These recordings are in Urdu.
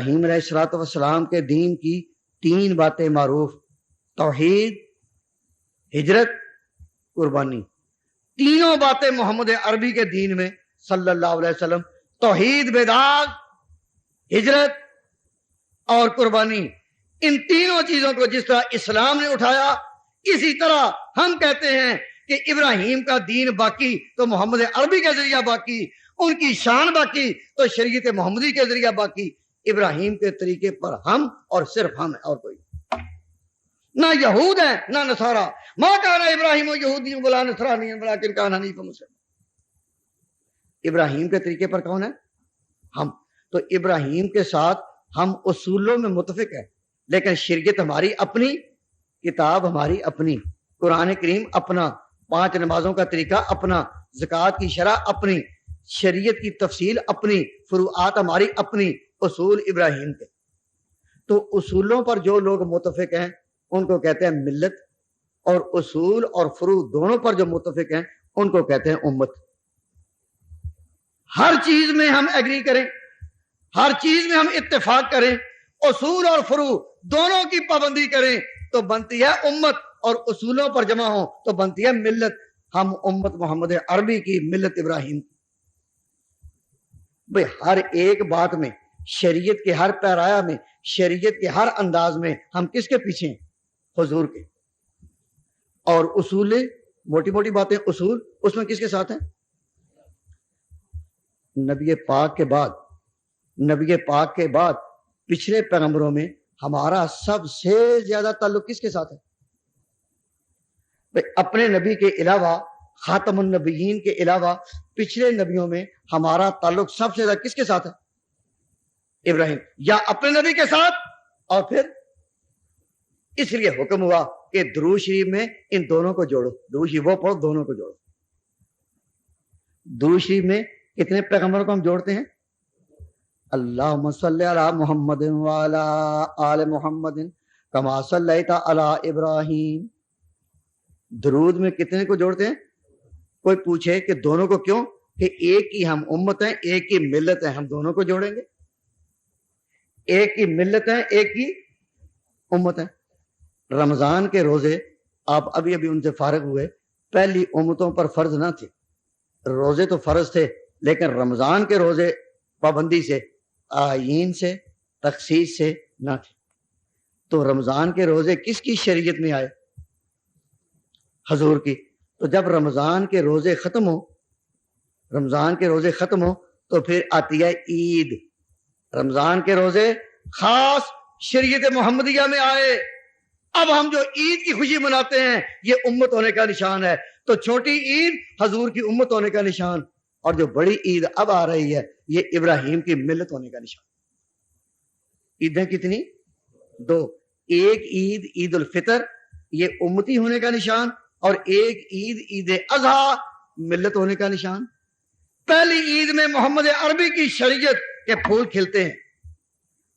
ابراہیم علیہ الصلوۃ والسلام کے دین کی 3 باتیں معروف: توحید، ہجرت، قربانی۔ تینوں باتیں محمد عربی کے دین میں صلی اللہ علیہ وسلم، توحید، بیداغ، ہجرت اور قربانی، ان تینوں چیزوں کو جس طرح اسلام نے اٹھایا، اسی طرح ہم کہتے ہیں کہ ابراہیم کا دین باقی تو محمد عربی کے ذریعہ باقی، ان کی شان باقی تو شریعت محمدی کے ذریعہ باقی۔ ابراہیم کے طریقے پر ہم اور صرف ہم ہیں، اور کوئی نہ یہود ہیں نہ نصارہ۔ ما کان ابراہیم یہودی ولا نصرانی ولکن کان حنیفا مسلما۔ ابراہیم کے طریقے پر کون ہے؟ ہم۔ تو ابراہیم کے ساتھ ہم اصولوں میں متفق ہیں، لیکن شریعت ہماری اپنی، کتاب ہماری اپنی، قرآن کریم اپنا، 5 نمازوں کا طریقہ اپنا، زکوٰۃ کی شرح اپنی، شریعت کی تفصیل اپنی، فروعات ہماری اپنی، اصول ابراہیم کے۔ تو اصولوں پر جو لوگ متفق ہیں ان کو کہتے ہیں ملت، اور اصول اور فروع دونوں پر جو متفق ہیں ان کو کہتے ہیں امت۔ ہر چیز میں ہم ایگری کریں، ہر چیز میں ہم اتفاق کریں، اصول اور فروع دونوں کی پابندی کریں تو بنتی ہے امت، اور اصولوں پر جمع ہوں تو بنتی ہے ملت۔ ہم امت محمد عربی کی، ملت ابراہیم کی۔ بھئی ہر ایک بات میں، شریعت کے ہر پیرایا میں، شریعت کے ہر انداز میں ہم کس کے پیچھے ہیں؟ حضور کے۔ اور اصول، موٹی موٹی باتیں اصول، اس میں کس کے ساتھ ہیں؟ نبی پاک کے بعد، نبی پاک کے بعد پچھلے پیغمبروں میں ہمارا سب سے زیادہ تعلق کس کے ساتھ ہے؟ اپنے نبی کے علاوہ، خاتم النبیین کے علاوہ پچھلے نبیوں میں ہمارا تعلق سب سے زیادہ کس کے ساتھ ہے؟ ابراہیم، یا اپنے نبی کے ساتھ، اور پھر اس لیے حکم ہوا کہ درود شریف میں ان دونوں کو جوڑو، درود شریف وہ پڑھو، دونوں کو جوڑو۔ درود شریف میں کتنے پیغمبروں کو ہم جوڑتے ہیں؟ اللہم صلی علی محمد وعلی آل محمد کما صلیت علی ابراہیم۔ درود میں کتنے کو جوڑتے ہیں؟ کوئی پوچھے کہ دونوں کو کیوں؟ کہ ایک ہی ہم امت ہیں، ایک ہی ملت ہے، ہم دونوں کو جوڑیں گے۔ ایک ہی ملت ہے، ایک ہی امت ہے۔ رمضان کے روزے، آپ ابھی ان سے فارغ ہوئے، پہلی امتوں پر فرض نہ تھے، روزے تو فرض تھے، لیکن رمضان کے روزے پابندی سے، آئین سے، تخصیص سے نہ تھے۔ تو رمضان کے روزے کس کی شریعت میں آئے؟ حضور کی۔ تو جب رمضان کے روزے ختم ہو، رمضان کے روزے ختم ہو تو پھر آتی ہے عید۔ رمضان کے روزے خاص شریعت محمدیہ میں آئے۔ اب ہم جو عید کی خوشی مناتے ہیں یہ امت ہونے کا نشان ہے۔ تو چھوٹی عید حضور کی امت ہونے کا نشان، اور جو بڑی عید اب آ رہی ہے یہ ابراہیم کی ملت ہونے کا نشان۔ عیدیں کتنی؟ 2۔ ایک عید، عید الفطر، یہ امتی ہونے کا نشان، اور ایک عید، عید اضحیٰ، ملت ہونے کا نشان۔ پہلی عید میں محمد عربی کی شریعت کے پھول کھلتے ہیں،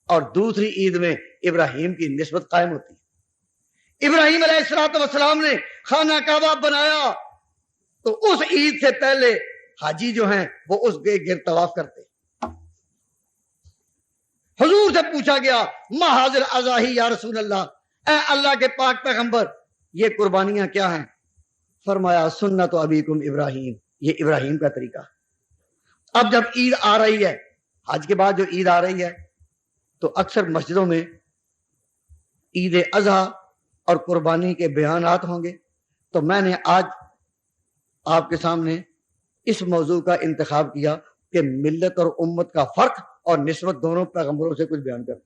اور دوسری عید میں ابراہیم کی نسبت قائم ہوتی ہے۔ ابراہیم علیہ الصلوۃ والسلام نے خانہ کعبہ بنایا تو اس عید سے پہلے حاجی جو ہیں وہ اس کے گرد طواف کرتے۔ حضور سے پوچھا گیا ما حاضر اضاحی یا رسول اللہ، اے اللہ کے پاک پیغمبر یہ قربانیاں کیا ہیں؟ فرمایا سنت ابیکم ابراہیم، یہ ابراہیم کا طریقہ۔ اب جب عید آ رہی ہے، حج کے بعد جو عید آ رہی ہے، تو اکثر مسجدوں میں عید اضحیٰ اور قربانی کے بیانات ہوں گے۔ تو میں نے آج آپ کے سامنے اس موضوع کا انتخاب کیا کہ ملت اور امت کا فرق اور نسبت دونوں پیغمبروں سے کچھ بیان کریں۔